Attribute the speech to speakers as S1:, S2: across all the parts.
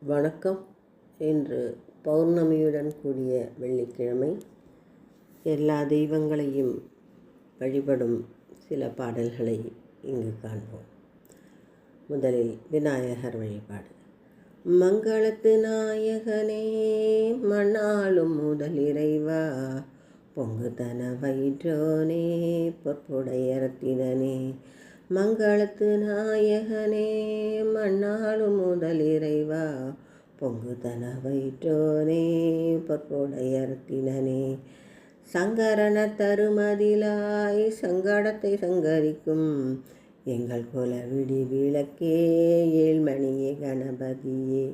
S1: வணக்கம். இன்று பௌர்ணமியுடன் கூடிய வெள்ளிக்கிழமை. எல்லா தெய்வங்களையும் வழிபடும் சில பாடல்களை இங்கு காண்போம். முதலில் விநாயகர் வழிபாடு. மங்களத்து நாயகனே மண்ணாளும் முதல் இறைவா, பொங்குதன வயிற்றோனே பொற்புடையரத்தினே. மங்களத்து நாயகனே மண்ணாளும் முதல் இறைவா, பொங்குதன வயிற்றோனே பொற்புடையரத்தினே. சங்கரன தருமதிலாய் சங்கடத்தை சங்கரிக்கும் எங்கள் குல விடி விளக்கே ஏழ்மணியே கணபதியே.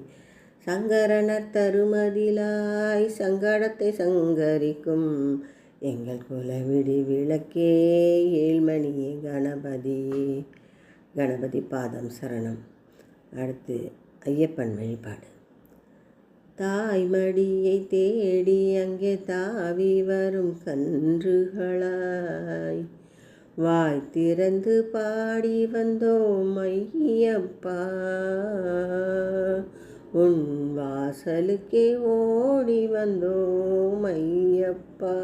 S1: சங்கரன தருமதிலாய் சங்கடத்தை சங்கரிக்கும் எங்கள் குல விடி விளக்கே ஏழ்மணியே கணபதியே. கணபதி பாதம் சரணம். அடுத்து ஐயப்பன் வழிபாடு. தாய்மடியை தேடி அங்கே தாவி வரும் கன்றுகளாய் வாய் திறந்து பாடி வந்தோம் ஐயப்பா, உன் வாசலுக்கே ஓடி வந்தோம் ஐயப்பா.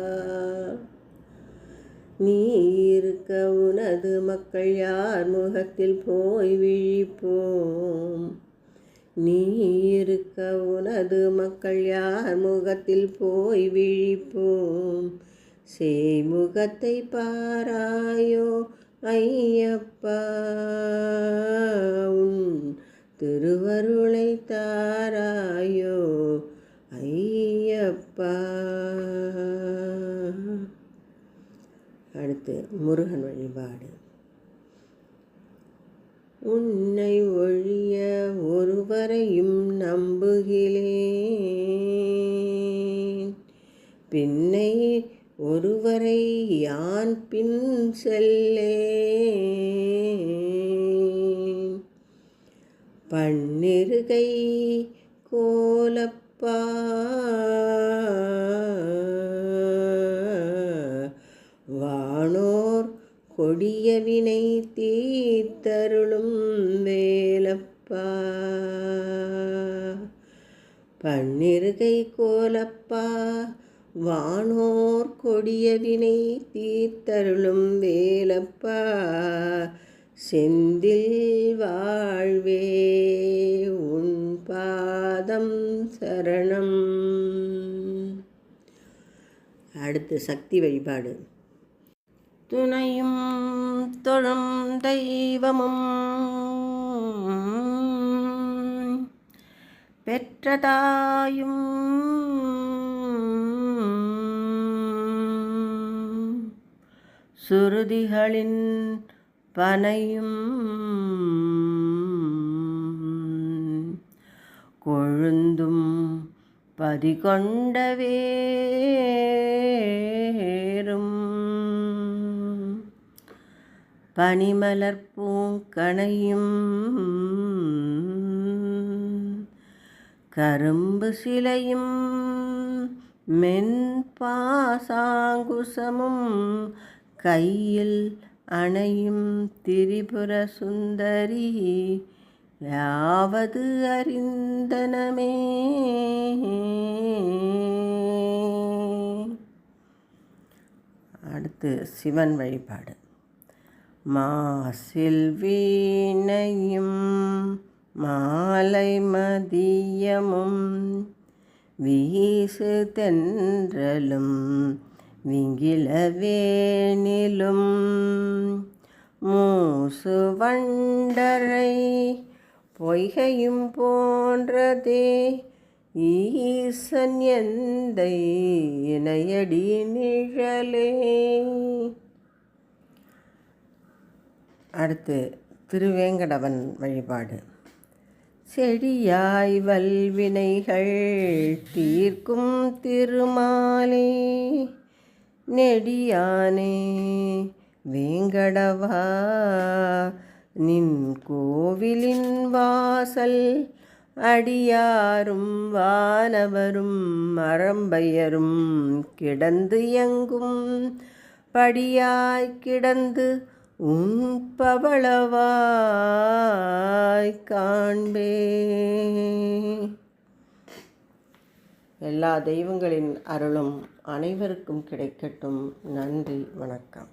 S1: நீ இருக்க உனது மக்கள் யார் முகத்தில் போய் விழிப்போம். நீ இருக்க உனது மக்கள் யார் முகத்தில் போய் விழிப்போம். சேமுகத்தை பாராயோ ஐயப்பா, உன் திருவருளை தாராயோ ஐயப்பா. அடுத்து முருகன் வழிபாடு. உன்னை ஒழிய ஒருவரையும் நம்புகிறேன், பின்னை ஒருவரை யான் பின் செல்லேன். பன்னிருகை கோலப்பா, வானோர் கொடிய வினை தீர்த்தருளும் வேலப்பா. பன்னிருகை கோலப்பா, வானோர் கொடிய வினை தீர்த்தருளும் வேலப்பா. செந்தில் வாழ்வே உன் பாதம் சரணம். அடுத்து சக்தி வழிபாடு. துணையும் தொழும் தெய்வமும் பெற்றதாயும் சுருதிகளின் பனையும் கொழுந்தும் பதிகொண்ட வேரும் பனிமலர் பூங்கணையும் கரும்பு சிலையும் மென்பாசாங்குசமும் கையில் அணையும் திரிபுர சுந்தரி யாவது அறிந்தனமே. அடுத்து சிவன் வழிபாடு. மாசில் வீணையும் மாலை மதியமும் வீசு தென்றலும் விங்கில வேணிலும் மூசு வண்டரை பொய்கையும் போன்றதே ஈசன் எந்தை இணையடி நிழலே. அடுத்து திருவேங்கடவன் வழிபாடு. செடியாய் வல்வினைகள் தீர்க்கும் திருமாலே, நெடியானே வேங்கடவா, நின் கோவிலின் வாசல் அடியாரும் வானவரும் மரம்பையரும் கிடந்து எங்கும் படியாய் கிடந்து உன் பவளவாய் காண்பே. எல்லா தெய்வங்களின் அருளும் அனைவருக்கும் கிடைக்கட்டும். நன்றி, வணக்கம்.